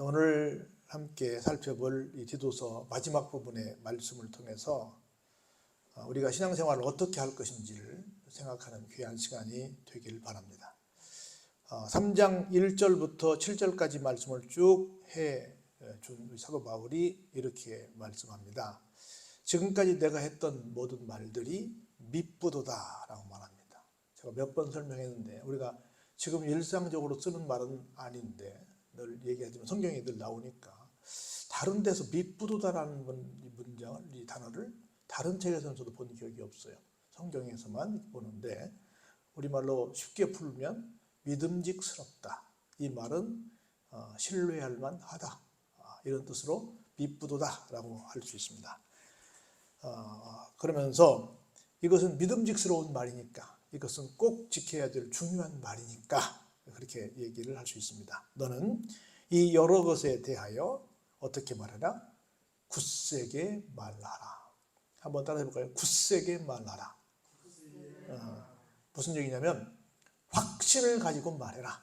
오늘 함께 살펴볼 이 디도서 마지막 부분의 말씀을 통해서 우리가 신앙생활을 어떻게 할 것인지를 생각하는 귀한 시간이 되길 바랍니다. 3장 1절부터 7절까지 말씀을 쭉 해준 사도 바울이 이렇게 말씀합니다. 지금까지 내가 했던 모든 말들이 미쁘도다라고 말합니다. 제가 몇 번 설명했는데 우리가 지금 일상적으로 쓰는 말은 아닌데 늘 얘기하지만 성경에 늘 나오니까 다른 데서 미쁘도다라는 문장을, 이 단어를 다른 책에서는 저도 본 기억이 없어요. 성경에서만 보는데 우리말로 쉽게 풀면 믿음직스럽다. 이 말은 신뢰할 만하다. 이런 뜻으로 미쁘도다라고 할 수 있습니다. 그러면서 이것은 믿음직스러운 말이니까, 이것은 꼭 지켜야 될 중요한 말이니까 그렇게 얘기를 할 수 있습니다. 너는 이 여러 것에 대하여 어떻게 말하라? 굳세게 말하라. 한번 따라해 볼까요? 굳세게 말하라. 무슨 얘기냐면 확신을 가지고 말해라.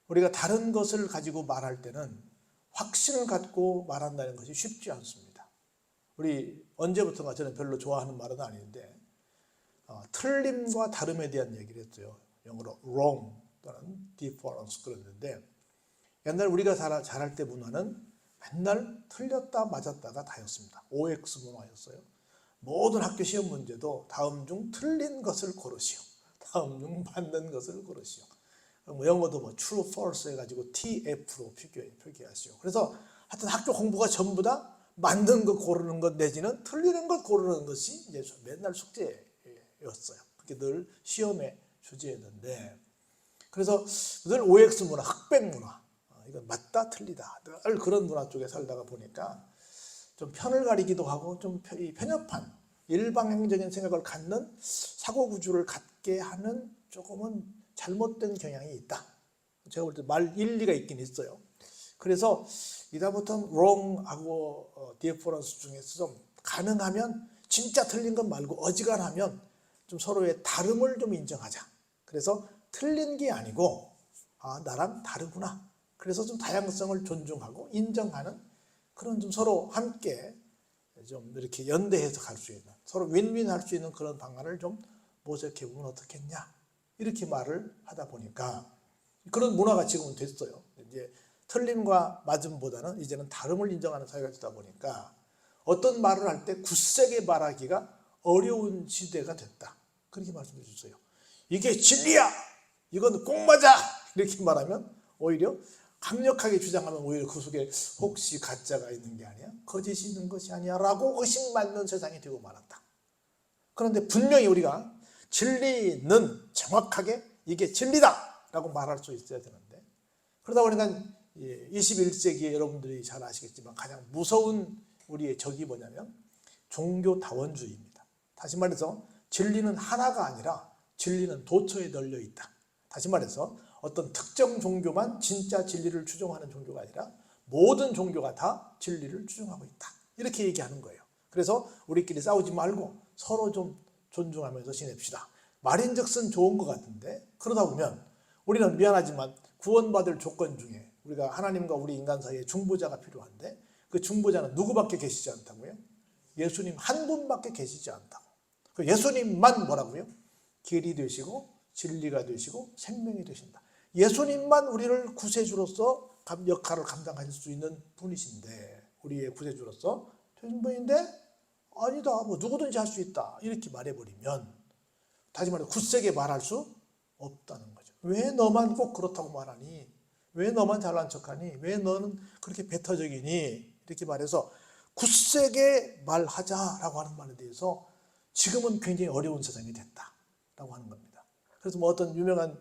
우리가 다른 것을 가지고 말할 때는 확신을 갖고 말한다는 것이 쉽지 않습니다. 우리 언제부턴가 저는 별로 좋아하는 말은 아닌데 틀림과 다름에 대한 얘기를 했어요. 영어로 wrong 또는 difference 그랬는데, 옛날 우리가 자랄 때 문화는 맨날 틀렸다 맞았다가 다였습니다. OX 문화였어요. 모든 학교 시험 문제도 다음 중 틀린 것을 고르시오, 다음 중 맞는 것을 고르시오. 영어도 true, false 해가지고 TF로 표기하시오. 그래서 하여튼 학교 공부가 전부 다 맞는 것 고르는 것 내지는 틀리는 것 고르는 것이 이제 맨날 숙제였어요. 그게 늘 시험의 주제였는데, 그래서 늘 OX 문화, 흑백 문화, 이건 맞다 틀리다, 늘 그런 문화 쪽에 살다가 보니까 좀 편을 가리기도 하고 좀 편협한 일방향적인 생각을 갖는 사고구조를 갖게 하는 조금은 잘못된 경향이 있다. 제가 볼 때 말 일리가 있긴 있어요. 그래서 이다부터 wrong하고 difference 중에서 좀 가능하면 진짜 틀린 것 말고 어지간하면 좀 서로의 다름을 좀 인정하자. 그래서 틀린 게 아니고 나랑 다르구나. 그래서 좀 다양성을 존중하고 인정하는 그런 좀 서로 함께 좀 이렇게 연대해서 갈 수 있는, 서로 윈윈할 수 있는 그런 방안을 좀 모색해 보면 어떻겠냐, 이렇게 말을 하다 보니까 그런 문화가 지금은 됐어요. 이제 틀림과 맞음보다는 이제는 다름을 인정하는 사회가 되다 보니까 어떤 말을 할 때 굳세게 말하기가 어려운 시대가 됐다. 그렇게 말씀해 주세요. 이게 진리야, 이건 꼭 맞아, 이렇게 말하면 오히려 강력하게 주장하면 오히려 그 속에 혹시 가짜가 있는 게 아니야, 거짓이 있는 것이 아니야 라고 의심받는 세상이 되고 말았다. 그런데 분명히 우리가 진리는 정확하게 이게 진리다 라고 말할 수 있어야 되는데, 그러다 보니까 21세기에 여러분들이 잘 아시겠지만 가장 무서운 우리의 적이 뭐냐면 종교다원주의입니다. 다시 말해서 진리는 하나가 아니라 진리는 도처에 널려 있다. 다시 말해서 어떤 특정 종교만 진짜 진리를 추종하는 종교가 아니라 모든 종교가 다 진리를 추종하고 있다. 이렇게 얘기하는 거예요. 그래서 우리끼리 싸우지 말고 서로 좀 존중하면서 지냅시다. 말인즉슨 좋은 것 같은데, 그러다 보면 우리는 미안하지만 구원받을 조건 중에 우리가 하나님과 우리 인간 사이에 중보자가 필요한데, 그 중보자는 누구밖에 계시지 않다고요? 예수님 한 분밖에 계시지 않다고. 그 예수님만 뭐라고요? 길이 되시고 진리가 되시고 생명이 되신다. 예수님만 우리를 구세주로서 역할을 감당하실 수 있는 분이신데, 우리의 구세주로서 되신 분인데 아니다, 뭐 누구든지 할 수 있다, 이렇게 말해버리면 다시 말해 굳세게 말할 수 없다는 거죠. 왜 너만 꼭 그렇다고 말하니? 왜 너만 잘난 척하니? 왜 너는 그렇게 배타적이니? 이렇게 말해서 굳세게 말하자라고 하는 말에 대해서 지금은 굉장히 어려운 세상이 됐다라고 하는 겁니다. 그래서 뭐 어떤 유명한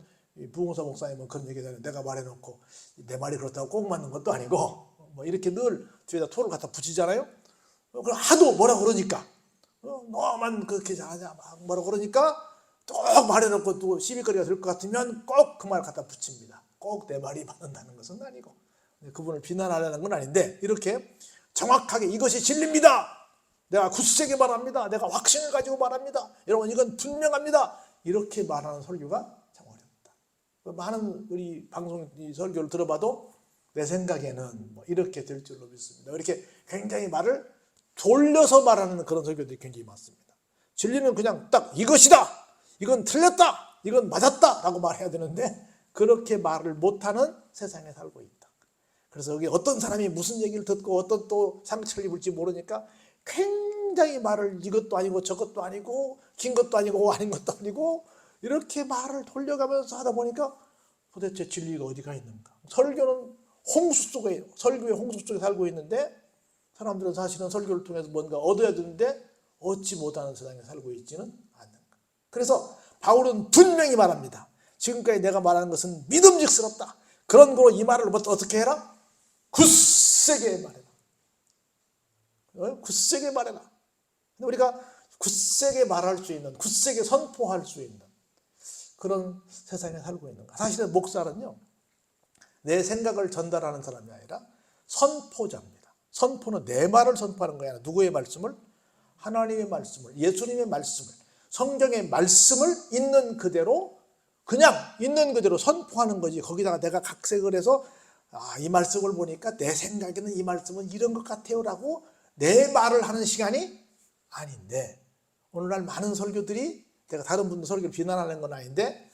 부흥사 목사님은 그런 얘기를, 내가 말해놓고 내 말이 그렇다고 꼭 맞는 것도 아니고 뭐 이렇게 늘 뒤에다 토를 갖다 붙이잖아요. 그럼 하도 뭐라 그러니까 너만 그렇게 잘하냐 막 뭐라 그러니까 또 말해놓고 또 시비거리가 될 것 같으면 꼭 그 말 갖다 붙입니다. 꼭 내 말이 맞는다는 것은 아니고, 그분을 비난하려는 건 아닌데 이렇게 정확하게 이것이 진리입니다, 내가 굳세게 말합니다, 내가 확신을 가지고 말합니다, 여러분 이건 분명합니다, 이렇게 말하는 설교가 참 어렵다. 많은 우리 방송 설교를 들어봐도 내 생각에는 뭐 이렇게 될 줄로 믿습니다. 이렇게 굉장히 말을 돌려서 말하는 그런 설교들이 굉장히 많습니다. 진리는 그냥 딱 이것이다, 이건 틀렸다, 이건 맞았다 라고 말해야 되는데 그렇게 말을 못하는 세상에 살고 있다. 그래서 여기 어떤 사람이 무슨 얘기를 듣고 어떤 또 상처를 입을지 모르니까 굉장히 말을 이것도 아니고 저것도 아니고 긴 것도 아니고 아닌 것도 아니고 이렇게 말을 돌려가면서 하다 보니까 도대체 진리가 어디가 있는가. 설교는 홍수 속에, 설교의 홍수 속에 살고 있는데 사람들은 사실은 설교를 통해서 뭔가 얻어야 되는데 얻지 못하는 세상에 살고 있지는 않는가. 그래서 바울은 분명히 말합니다. 지금까지 내가 말하는 것은 믿음직스럽다. 그런 거로 이 말을 어떻게 해라? 굳세게 말해라. 굳세게 말해라. 우리가 굳세게 말할 수 있는, 굳세게 선포할 수 있는 그런 세상에 살고 있는가. 사실은 목사는요, 내 생각을 전달하는 사람이 아니라 선포자입니다. 선포는 내 말을 선포하는 거야. 누구의 말씀을? 하나님의 말씀을, 예수님의 말씀을, 성경의 말씀을 있는 그대로, 그냥 있는 그대로 선포하는 거지. 거기다가 내가 각색을 해서 이 말씀을 보니까 내 생각에는 이 말씀은 이런 것 같아요 라고 내 말을 하는 시간이 아닌데, 오늘날 많은 설교들이, 제가 다른 분들 설교를 비난하는 건 아닌데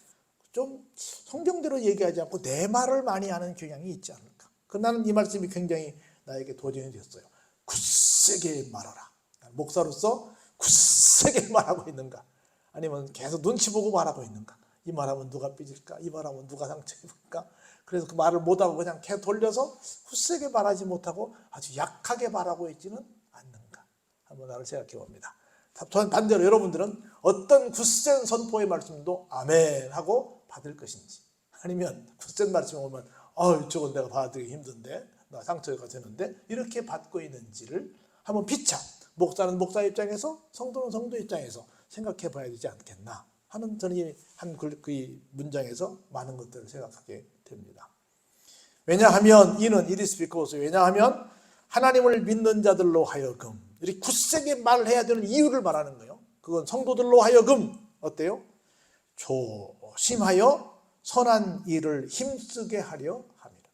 좀 성경대로 얘기하지 않고 내 말을 많이 하는 경향이 있지 않을까. 나는 이 말씀이 굉장히 나에게 도전이 됐어요. 굳세게 말하라. 목사로서 굳세게 말하고 있는가, 아니면 계속 눈치 보고 말하고 있는가. 이 말하면 누가 삐질까, 이 말하면 누가 상처 입을까. 그래서 그 말을 못하고 그냥 계속 돌려서 굳세게 말하지 못하고 아주 약하게 말하고 있지는 않는가. 한번 나를 생각해 봅니다. 반대로 여러분들은 어떤 굳센 선포의 말씀도 아멘 하고 받을 것인지, 아니면 굳센 말씀이 오면 저건 내가 받아들이기 힘든데, 나 상처가 되는데, 이렇게 받고 있는지를 한번 피차, 목사는 목사 입장에서, 성도는 성도 입장에서 생각해 봐야 되지 않겠나 하는, 저는 그 문장에서 많은 것들을 생각하게 됩니다. 왜냐하면 이는 it is because, 왜냐하면 하나님을 믿는 자들로 하여금, 이렇게 굳세게 말을 해야 되는 이유를 말하는 거예요. 그건 성도들로 하여금 어때요? 조심하여 선한 일을 힘쓰게 하려 합니다.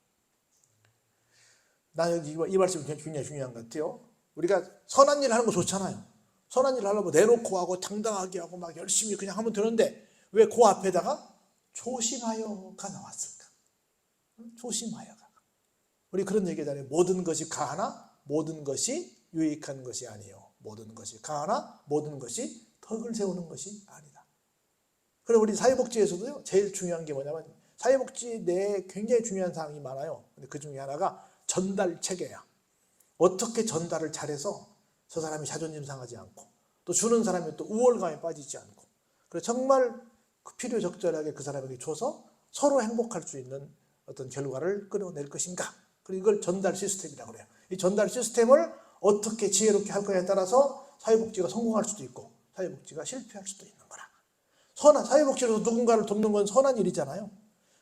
나는 이 말씀이 굉장히 중요한 것 같아요. 우리가 선한 일을 하는 거 좋잖아요. 선한 일을 하려고 내놓고 하고 당당하게 하고 막 열심히 그냥 하면 되는데 왜 그 앞에다가 조심하여가 나왔을까? 조심하여가. 우리 그런 얘기잖아요. 모든 것이 가하나 모든 것이 유익한 것이 아니요, 모든 것이 가하나 모든 것이 덕을 세우는 것이 아니다. 그리고 우리 사회복지에서도요, 제일 중요한 게 뭐냐면, 사회복지 내에 굉장히 중요한 사항이 많아요. 근데 그 중에 하나가 전달 체계야. 어떻게 전달을 잘해서 저 사람이 자존심 상하지 않고, 또 주는 사람이 또 우월감에 빠지지 않고, 그래서 정말 필요적절하게 그 사람에게 줘서 서로 행복할 수 있는 어떤 결과를 끌어낼 것인가. 그리고 이걸 전달 시스템이라고 그래요. 이 전달 시스템을 어떻게 지혜롭게 할 거냐에 따라서 사회복지가 성공할 수도 있고 사회복지가 실패할 수도 있는 거라. 사회복지로서 누군가를 돕는 건 선한 일이잖아요.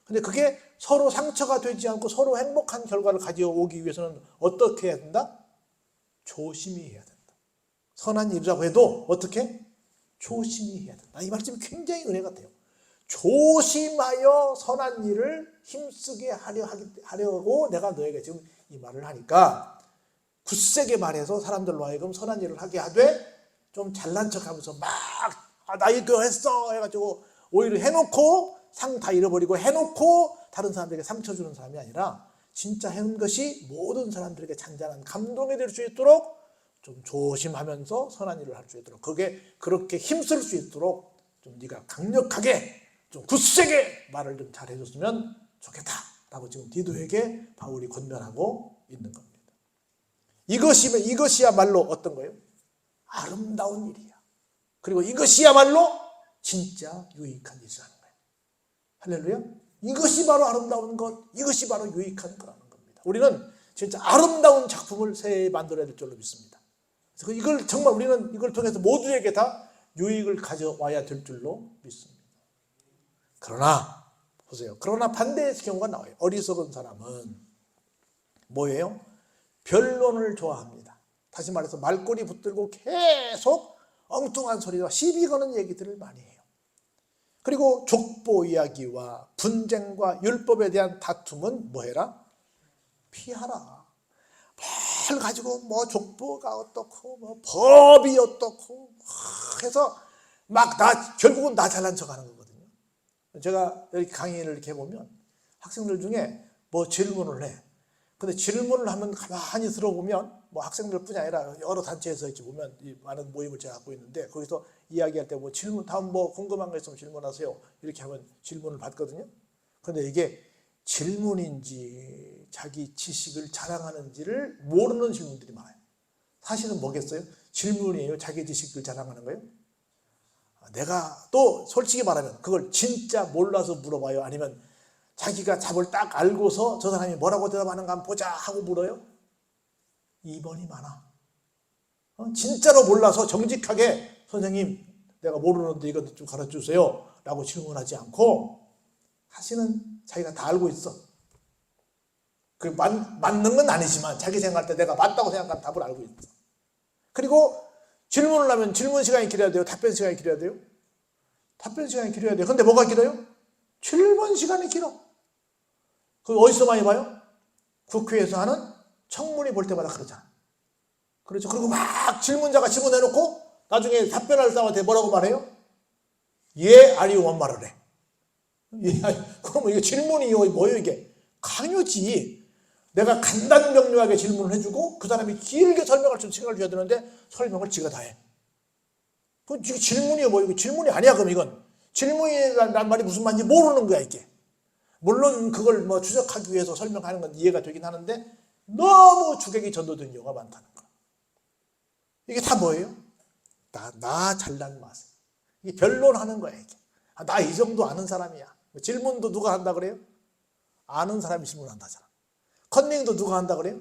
근데 그게 서로 상처가 되지 않고 서로 행복한 결과를 가져오기 위해서는 어떻게 해야 된다? 조심히 해야 된다. 선한 일이라고 해도 어떻게? 조심히 해야 된다. 이 말씀이 굉장히 은혜 같아요. 조심하여 선한 일을 힘쓰게 하려고 내가 너에게 지금 이 말을 하니까, 굳세게 말해서 사람들로 하여금 선한 일을 하게 하되, 좀 잘난 척하면서 막 나 이거 했어 해가지고 오히려 해놓고 상 다 잃어버리고 해놓고 다른 사람들에게 상처 주는 사람이 아니라, 진짜 해놓은 것이 모든 사람들에게 잔잔한 감동이 될 수 있도록 좀 조심하면서 선한 일을 할 수 있도록, 그게 그렇게 힘쓸 수 있도록 좀 네가 강력하게 좀 굳세게 말을 좀 잘해줬으면 좋겠다라고 지금 디도에게 바울이 권면하고 있는 겁니다. 이것이야말로 어떤 거예요? 아름다운 일이야. 그리고 이것이야말로 진짜 유익한 일이라는 거예요. 할렐루야. 이것이 바로 아름다운 것, 이것이 바로 유익한 거라는 겁니다. 우리는 진짜 아름다운 작품을 새해 만들어야 될 줄로 믿습니다. 그래서 이걸 정말 우리는 이걸 통해서 모두에게 다 유익을 가져와야 될 줄로 믿습니다. 그러나 보세요. 그러나 반대의 경우가 나와요. 어리석은 사람은 뭐예요? 변론을 좋아합니다. 다시 말해서 말꼬리 붙들고 계속 엉뚱한 소리와 시비 거는 얘기들을 많이 해요. 그리고 족보 이야기와 분쟁과 율법에 대한 다툼은 뭐해라? 피하라. 뭘 가지고 뭐 족보가 어떻고 뭐 법이 어떻고 해서 막 결국은 나 잘난 척하는 거거든요. 제가 이렇게 강의를 이렇게 보면 학생들 중에 뭐 질문을 해. 근데 질문을 하면 가만히 들어보면 뭐 학생들뿐이 아니라 여러 단체에서 이렇게 보면 이 많은 모임을 제가 갖고 있는데 거기서 이야기할 때 뭐 질문 다음 뭐 궁금한 거 있으면 질문하세요. 이렇게 하면 질문을 받거든요. 근데 이게 질문인지 자기 지식을 자랑하는지를 모르는 질문들이 많아요. 사실은 뭐겠어요? 질문이에요? 자기 지식을 자랑하는 거예요? 내가 또 솔직히 말하면 그걸 진짜 몰라서 물어봐요? 아니면 자기가 답을 딱 알고서 저 사람이 뭐라고 대답하는가 한번 보자 하고 물어요? 2번이 많아. 진짜로 몰라서 정직하게 선생님 내가 모르는데 이것 좀 가르쳐주세요 라고 질문하지 않고 사실은 자기가 다 알고 있어. 그 맞는 건 아니지만 자기 생각할 때 내가 맞다고 생각하는 답을 알고 있어. 그리고 질문을 하면 질문 시간이 길어야 돼요? 답변 시간이 길어야 돼요? 답변 시간이 길어야 돼요. 근데 뭐가 길어요? 질문 시간이 길어. 그 어디서 많이 봐요? 국회에서 하는 청문회 볼 때마다 그러잖아. 그렇죠. 그리고 막 질문자가 질문해놓고 나중에 답변할 사람한테 뭐라고 말해요? 예, 아니요만 말을 해. 예, 그러면 이게 질문이 뭐예요 이게? 강요지. 내가 간단 명료하게 질문을 해주고 그 사람이 길게 설명할 수 있는 시간을 줘야 되는데 설명을 지가 다 해. 그건 질문이에요 뭐 이거 질문이 아니야 그럼 이건. 질문이란 말이 무슨 말인지 모르는 거야 이게. 물론 그걸 뭐 추적하기 위해서 설명하는 건 이해가 되긴 하는데 너무 주객이 전도된 경우가 많다는 거. 이게 다 뭐예요? 나 잘난 맛. 이게 변론하는 거야 이게. 나 이 정도 아는 사람이야. 질문도 누가 한다 그래요? 아는 사람이 질문한다잖아. 컨닝도 누가 한다 그래요?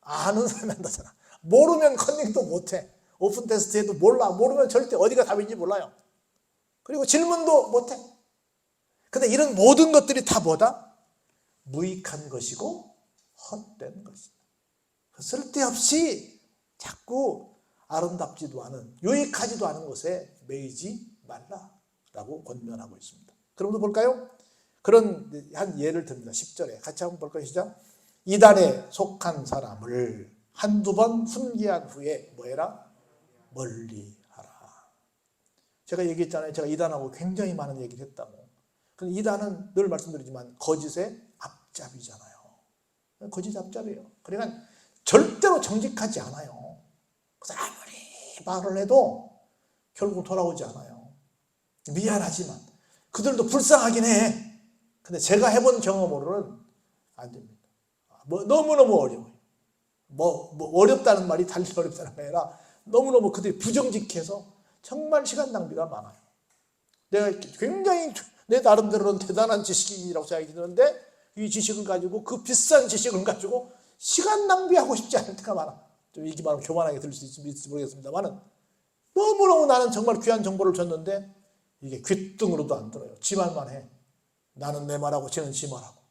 아는 사람이 한다잖아. 모르면 컨닝도 못해. 오픈 테스트 해도 몰라. 모르면 절대 어디가 답인지 몰라요. 그리고 질문도 못해. 근데 이런 모든 것들이 다 뭐다? 무익한 것이고 헛된 것이다. 쓸데없이 자꾸 아름답지도 않은 유익하지도 않은 것에 매이지 말라라고 권면하고 있습니다. 그럼 볼까요? 그런 한 예를 듭니다. 10절에 같이 한번 볼까요? 시작. 이단에 속한 사람을 한두 번 훈계한 후에 뭐해라? 멀리하라. 제가 얘기했잖아요. 제가 이단하고 굉장히 많은 얘기를 했다고. 근데 이단은 늘 말씀드리지만 거짓의 앞잡이잖아요. 거짓 앞잡이에요. 그러니까 절대로 정직하지 않아요. 그래서 아무리 말을 해도 결국 돌아오지 않아요. 미안하지만 그들도 불쌍하긴 해. 근데 제가 해본 경험으로는 안 됩니다. 너무너무 어려워요. 어렵다는 말이 달리 어렵다는 게 아니라 너무너무 그들이 부정직해서 정말 시간 낭비가 많아요. 내가 굉장히 내 나름대로는 대단한 지식이라고 생각이 드는데 이 지식을 가지고 그 비싼 지식을 가지고 시간 낭비하고 싶지 않을 때가 많아. 좀 이게 말하면 교만하게 들릴 수 있을지 모르겠습니다만 너무너무 나는 정말 귀한 정보를 줬는데 이게 귓등으로도 안 들어요. 지 말만 해. 나는 내 말하고 쟤는 지 말하고.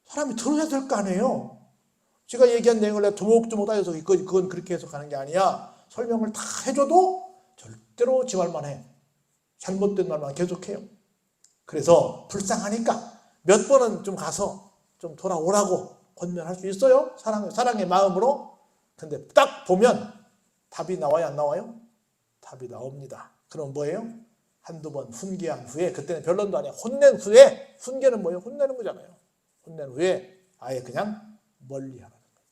사람이 들어야 될 거 아니에요. 제가 얘기한 내용을 내가 조목조목 따져서 그건 그렇게 해석하는 게 아니야. 설명을 다 해줘도 절대로 지 말만 해. 잘못된 말만 계속해요. 그래서 불쌍하니까 몇 번은 좀 가서 좀 돌아오라고 권면할 수 있어요. 사랑의 마음으로. 근데 딱 보면 답이 나와요? 안 나와요? 답이 나옵니다. 그럼 뭐예요? 한두 번 훈계한 후에, 그때는 변론도 아니야. 혼낸 후에, 훈계는 뭐예요? 혼내는 거잖아요. 혼낸 후에 아예 그냥 멀리하라는 거예요.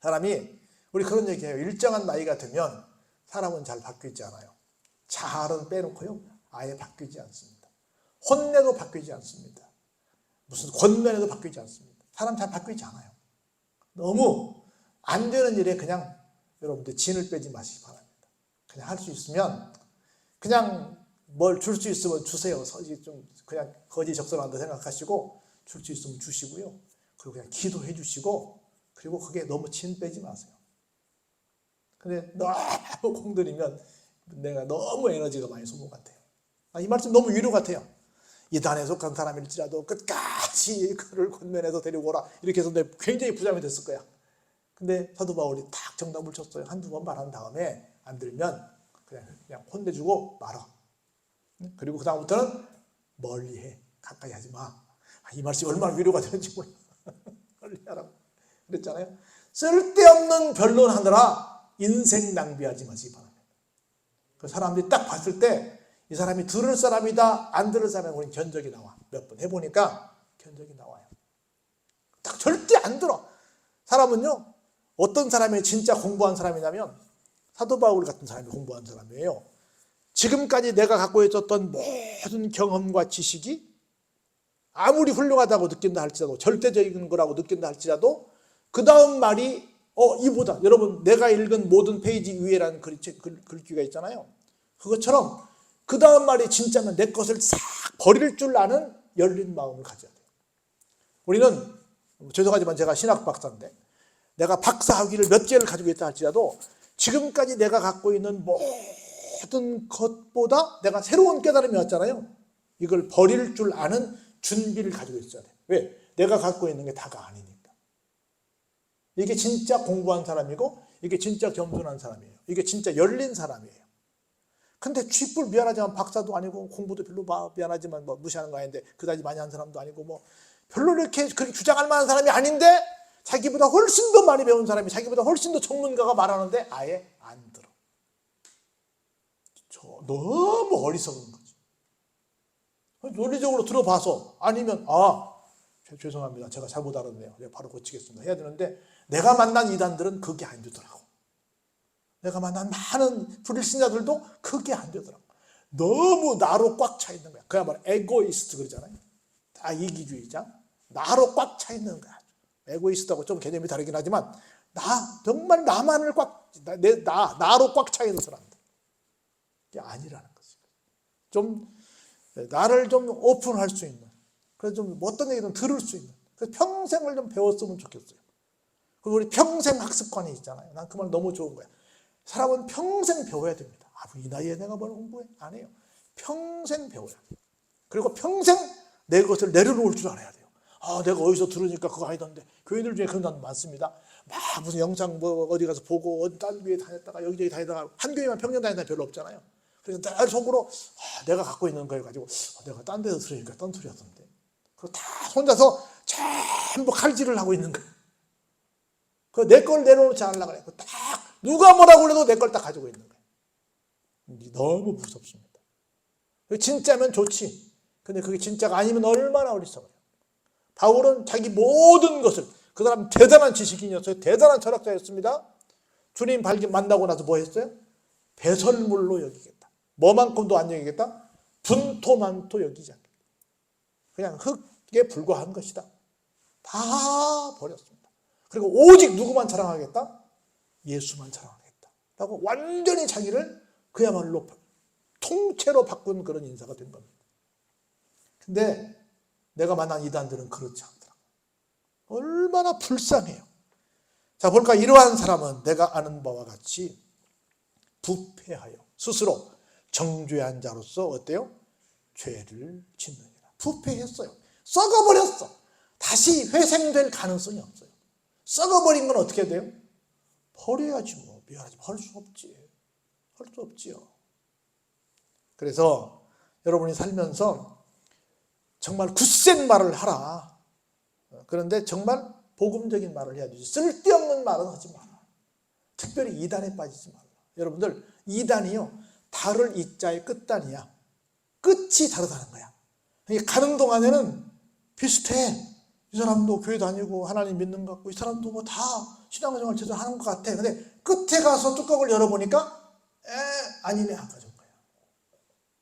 사람이 우리 그런 얘기해요. 일정한 나이가 되면 사람은 잘 바뀌지 않아요. 잘은 빼놓고요. 아예 바뀌지 않습니다. 혼내도 바뀌지 않습니다. 무슨 권면에도 바뀌지 않습니다. 사람 잘 바뀌지 않아요. 너무 안 되는 일에 그냥 여러분들 진을 빼지 마시기 바랍니다. 그냥 할 수 있으면 그냥 뭘 줄 수 있으면 주세요. 좀 그냥 거지적절한다 생각하시고 줄 수 있으면 주시고요. 그리고 그냥 기도해 주시고 그리고 그게 너무 진 빼지 마세요. 근데 너무 공들이면 내가 너무 에너지가 많이 쏜 것 같아요. 이 말씀 너무 위로 같아요. 이단에 속한 사람일지라도 끝까지 그를 권면해서 데리고 오라. 이렇게 해서 내가 굉장히 부담이 됐을 거야. 근데 사도 바울이 딱 정답을 쳤어요. 한두 번 말한 다음에 안 들면 그냥 혼내주고 말아. 그리고 그 다음부터는 멀리해. 가까이 하지 마. 이 말씀이 얼마나 위로가 되는지 몰라. 멀리하라고. 그랬잖아요. 쓸데없는 변론하느라 인생 낭비하지 마시기 바랍니다. 그 사람들이 딱 봤을 때 이 사람이 들을 사람이다, 안 들을 사람이다, 우리는 견적이 나와. 몇 번 해보니까 견적이 나와요. 딱 절대 안 들어. 사람은요, 어떤 사람이 진짜 공부한 사람이냐면 사도 바울 같은 사람이 공부한 사람이에요. 지금까지 내가 갖고 있었던 모든 경험과 지식이 아무리 훌륭하다고 느낀다 할지라도, 절대적인 거라고 느낀다 할지라도 그 다음 말이 이보다, 여러분 내가 읽은 모든 페이지 위에라는 글귀가 있잖아요. 그것처럼 그 다음 말이 진짜면 내 것을 싹 버릴 줄 아는 열린 마음을 가져야 돼요. 우리는 죄송하지만 제가 신학 박사인데 내가 박사 학위를 몇 개를 가지고 있다 할지라도 지금까지 내가 갖고 있는 모든 것보다 내가 새로운 깨달음이 왔잖아요. 이걸 버릴 줄 아는 준비를 가지고 있어야 돼. 왜? 내가 갖고 있는 게 다가 아니니까. 이게 진짜 공부한 사람이고 이게 진짜 겸손한 사람이에요. 이게 진짜 열린 사람이에요. 근데 쥐뿔 미안하지만 박사도 아니고 공부도 별로 미안하지만 무시하는 거 아닌데 그다지 많이 한 사람도 아니고 별로 이렇게 그렇게 주장할 만한 사람이 아닌데 자기보다 훨씬 더 많이 배운 사람이 자기보다 훨씬 더 전문가가 말하는데 아예 안 들어. 너무 어리석은 거지. 논리적으로 들어봐서 아니면 죄송합니다. 제가 잘못 알았네요. 내가 바로 고치겠습니다. 해야 되는데 내가 만난 이단들은 그게 안 되더라고. 내가 만난 많은 불신자들도 그게 안 되더라고. 너무 나로 꽉 차 있는 거야. 그야말로 에고이스트 그러잖아요. 다 이기주의자. 나로 꽉 차 있는 거야. 에고이스트하고 좀 개념이 다르긴 하지만 정말 나만을 나로 꽉 차 있는 사람들. 이게 아니라는 거지. 좀 나를 좀 오픈할 수 있는, 그래서 좀 어떤 얘기든 들을 수 있는, 그래서 평생을 좀 배웠으면 좋겠어요. 그리고 우리 평생 학습관이 있잖아요. 난 그 말 너무 좋은 거야. 사람은 평생 배워야 됩니다. 이 나이에 내가 뭘 공부해? 안 해요. 평생 배워야 돼요. 그리고 평생 내 것을 내려놓을 줄 알아야 돼요. 내가 어디서 들으니까 그거 아니던데. 교회들 중에 그런 사람 많습니다. 무슨 영상 어디 가서 보고 딴 교회 다녔다가 여기저기 다니다가 한 교회만 평생 다니는 사람 별로 없잖아요. 그래서 늘 속으로 내가 갖고 있는 거 가지고 내가 딴 데서 들으니까 딴 소리 하던데. 그리고 다 혼자서 전부 칼질을 하고 있는 거예요. 내 걸 내려놓지 않으려고 그래. 딱 누가 뭐라고 그래도 내 걸 딱 가지고 있는 거예요. 너무 무섭습니다. 진짜면 좋지. 근데 그게 진짜가 아니면 얼마나 어리석어요. 바울은 자기 모든 것을, 그 사람 대단한 지식인이었어요. 대단한 철학자였습니다. 주님 만나고 나서 뭐 했어요? 배설물로 여기겠다. 뭐만큼도 안 여기겠다? 분토만토 여기지 않겠다. 그냥 흙에 불과한 것이다. 다 버렸습니다. 그리고 오직 누구만 자랑하겠다? 예수만 자랑하겠다. 라고 완전히 자기를 그야말로 통째로 바꾼 그런 인사가 된 겁니다. 근데 내가 만난 이단들은 그렇지 않더라고요. 얼마나 불쌍해요. 자, 볼까? 이러한 사람은 내가 아는 바와 같이 부패하여 스스로 정죄한 자로서 어때요? 죄를 짓느니라. 부패했어요. 썩어버렸어. 다시 회생될 가능성이 없어요. 썩어버린 건 어떻게 돼요? 버려야지 뭐. 미안하지. 할 수 없지. 할 수 없지요. 그래서 여러분이 살면서 정말 굳센 말을 하라. 그런데 정말 복음적인 말을 해야 되지. 쓸데없는 말은 하지 마라. 특별히 이단에 빠지지 마라. 여러분들, 이단이요, 달을 이자의 끝단이야. 끝이 다르다는 거야. 가는 동안에는 비슷해. 이 사람도 교회 다니고 하나님 믿는 것 같고 이 사람도 뭐 다 신앙생활 제대로 하는 것 같아. 근데 끝에 가서 뚜껑을 열어보니까 아니네 안 가진 거야.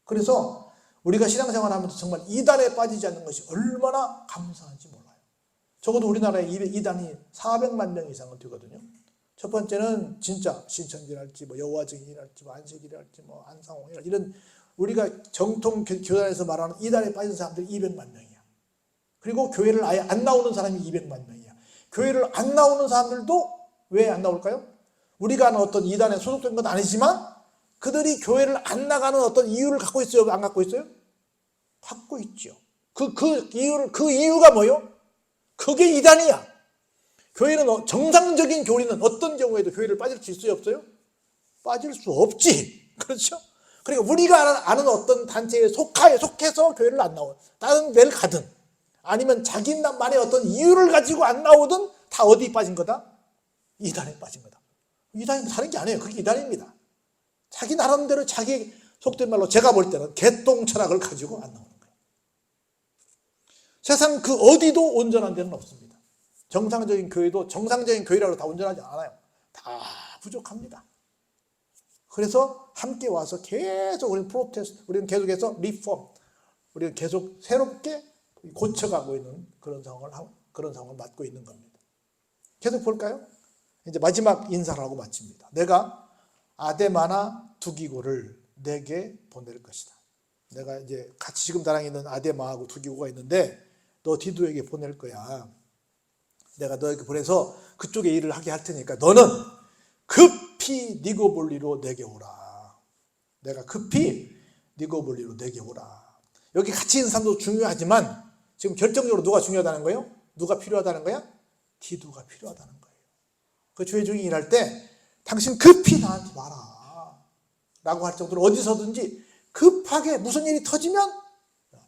그래서 우리가 신앙생활 하면서 정말 이단에 빠지지 않는 것이 얼마나 감사한지 몰라요. 적어도 우리나라에 이단이 400만 명 이상은 되거든요. 첫 번째는 진짜 신천지랄지 뭐 여호와 증인이랄지 뭐 안식일이랄지 뭐 안상홍이랄지 이런 우리가 정통 교단에서 말하는 이단에 빠진 사람들이 200만 명이야. 그리고 교회를 아예 안 나오는 사람이 200만 명이야. 교회를 안 나오는 사람들도 왜 안 나올까요? 우리가 아는 어떤 이단에 소속된 건 아니지만 그들이 교회를 안 나가는 어떤 이유를 갖고 있어요? 안 갖고 있어요? 갖고 있죠. 그 이유가 뭐요? 그게 이단이야. 교회는 정상적인 교리는 어떤 경우에도 교회를 빠질 수 있어요? 없어요? 빠질 수 없지. 그렇죠? 그러니까 우리가 아는 어떤 단체에 속해서 교회를 안 나오는 다른 데를 가든 아니면 자기만의 어떤 이유를 가지고 안 나오든 다 다 어디 빠진 거다? 이단에 빠진 거다. 이단이 다른 게 아니에요. 그게 이단입니다. 자기 나름대로 자기 속된 말로 제가 볼 때는 개똥 철학을 가지고 안 나오는 거예요. 세상 그 어디도 온전한 데는 없습니다. 정상적인 교회도 정상적인 교회라고 다 온전하지 않아요. 다 부족합니다. 그래서 함께 와서 계속 우리는 우리는 계속해서 리폼, 우리는 계속 새롭게 고쳐가고 있는 그런 상황을 맞고 있는 겁니다. 계속 볼까요? 이제 마지막 인사를 하고 마칩니다. 내가 아데마나 두기고를 내게 보낼 것이다. 내가 이제 같이 지금 나랑 있는 아데마하고 두기고가 있는데 너 디도에게 보낼 거야. 내가 너에게 보내서 그쪽에 일을 하게 할 테니까 너는 급히 니고볼리로 내게 오라. 내가 급히 니고볼리로 내게 오라. 여기 같이 있는 사람도 중요하지만 지금 결정적으로 누가 중요하다는 거예요? 누가 필요하다는 거야? 디도가 필요하다는 거예요. 그 교회 중에 일할 때 당신 급히 나한테 와라 라고 할 정도로 어디서든지 급하게 무슨 일이 터지면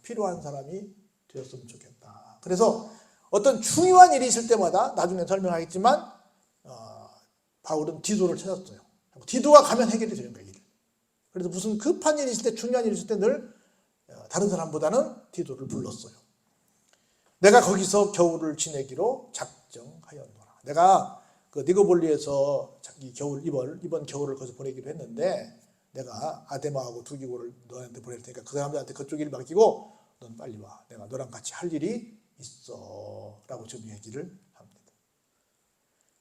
필요한 사람이 되었으면 좋겠다. 그래서 어떤 중요한 일이 있을 때마다 나중에 설명하겠지만 바울은 디도를 찾았어요. 디도가 가면 해결이 되는 거예요. 그래서 무슨 급한 일이 있을 때, 중요한 일이 있을 때 늘 다른 사람보다는 디도를 불렀어요. 내가 거기서 겨울을 지내기로 작정하였노라. 내가 그 니고볼리에서 이번 겨울을 거기서 보내기로 했는데 내가 아데마하고 두기고를 너한테 보낼 테니까 그 사람들한테 그쪽 일 맡기고 넌 빨리 와. 내가 너랑 같이 할 일이 있어 라고 좀 얘기를 합니다.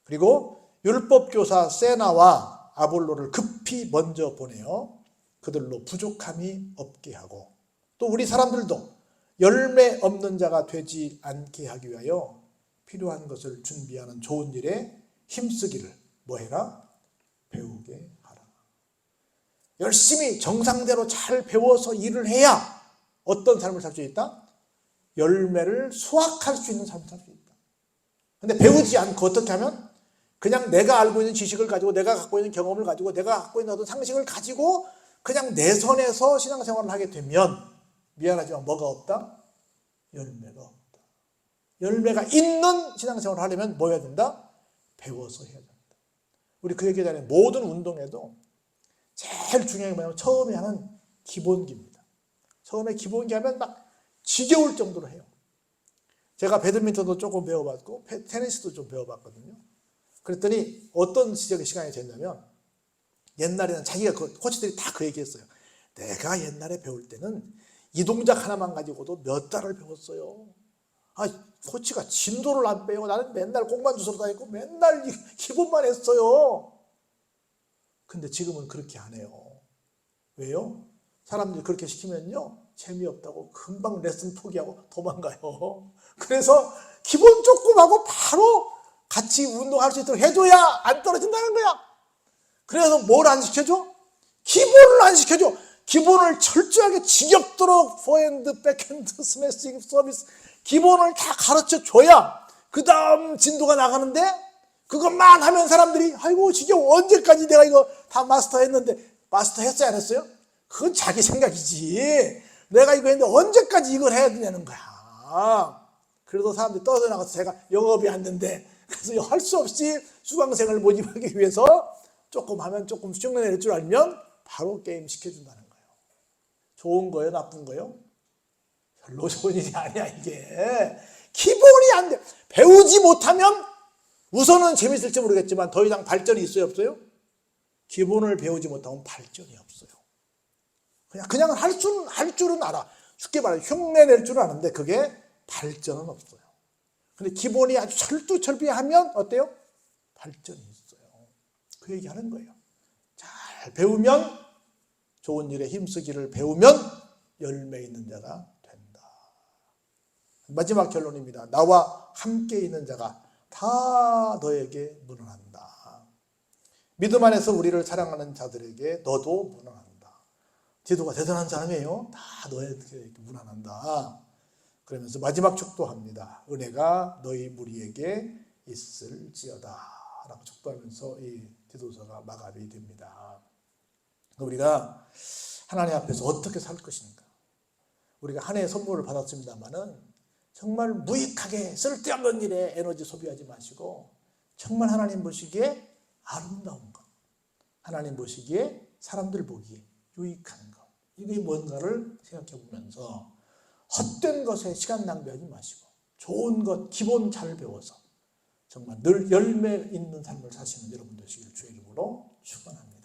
그리고 율법교사 세나와 아볼로를 급히 먼저 보내어 그들로 부족함이 없게 하고 또 우리 사람들도 열매 없는 자가 되지 않게 하기 위하여 필요한 것을 준비하는 좋은 일에 힘쓰기를 뭐해라? 배우게 하라. 열심히 정상대로 잘 배워서 일을 해야 어떤 삶을 살 수 있다? 열매를 수확할 수 있는 삶을 살 수 있다. 근데 배우지 않고 어떻게 하면 그냥 내가 알고 있는 지식을 가지고 내가 갖고 있는 경험을 가지고 내가 갖고 있는 어떤 상식을 가지고 그냥 내 선에서 신앙생활을 하게 되면 미안하지만 뭐가 없다? 열매가 없다. 열매가 있는 신앙생활을 하려면 뭐 해야 된다? 배워서 해야 된다. 우리 그 얘기 전에 모든 운동에도 제일 중요한 게 뭐냐면 처음에 하는 기본기입니다. 처음에 기본기 하면 막 지겨울 정도로 해요. 제가 배드민턴도 조금 배워봤고 테니스도 좀 배워봤거든요. 그랬더니 어떤 시간이 됐냐면 옛날에는 자기가 코치들이 다 그 얘기했어요. 내가 옛날에 배울 때는 이 동작 하나만 가지고도 몇 달을 배웠어요. 코치가 진도를 안 빼요. 나는 맨날 공만 주스러 다니고 맨날 기본만 했어요. 근데 지금은 그렇게 안 해요. 왜요? 사람들이 그렇게 시키면요 재미없다고 금방 레슨 포기하고 도망가요. 그래서 기본 조금 하고 바로 같이 운동할 수 있도록 해줘야 안 떨어진다는 거야. 그래서 뭘 안 시켜줘? 기본을 안 시켜줘. 기본을 철저하게 지겹도록 포핸드, 백핸드, 스매싱, 서비스 기본을 다 가르쳐줘야 그 다음 진도가 나가는데 그것만 하면 사람들이 아이고 지겨워 언제까지 내가 이거 다 마스터했는데 마스터했어요 안 했어요? 그건 자기 생각이지. 내가 이거 했는데 언제까지 이걸 해야 되냐는 거야. 그래서 사람들이 떠나가서 제가 영업이 안 된대. 그래서 할 수 없이 수강생을 모집하기 위해서 조금 하면 조금 흉내낼 줄 알면 바로 게임 시켜준다는 거예요. 좋은 거예요? 나쁜 거예요? 별로 좋은 일이 아니야 이게. 기본이 안 돼. 배우지 못하면 우선은 재밌을지 모르겠지만 더 이상 발전이 있어요 없어요? 기본을 배우지 못하면 발전이 없어요. 그냥 할 줄은 알아. 쉽게 말해 흉내낼 줄은 아는데 그게 발전은 없어요. 근데 기본이 아주 철두철미하면 어때요? 발전이 있어요. 그 얘기하는 거예요. 잘 배우면 좋은 일에 힘쓰기를 배우면 열매 있는 자가 된다. 마지막 결론입니다. 나와 함께 있는 자가 다 너에게 문안한다. 믿음 안에서 우리를 사랑하는 자들에게 너도 문안한다. 디도가 대단한 사람이에요. 다 너에게 문안한다. 그러면서 마지막 축도합니다. 은혜가 너희 무리에게 있을지어다 라고 축도하면서 이 디도서가 마감이 됩니다. 우리가 하나님 앞에서 어떻게 살 것인가. 우리가 한 해의 선물을 받았습니다마는 정말 무익하게 쓸데없는 일에 에너지 소비하지 마시고 정말 하나님 보시기에 아름다운 것, 하나님 보시기에 사람들 보기에 유익한 것, 이게 뭔가를 생각해 보면서 헛된 것에 시간 낭비하지 마시고 좋은 것 기본 잘 배워서 정말 늘 열매 있는 삶을 사시는 여러분 되시길 주의 이름으로 축원합니다.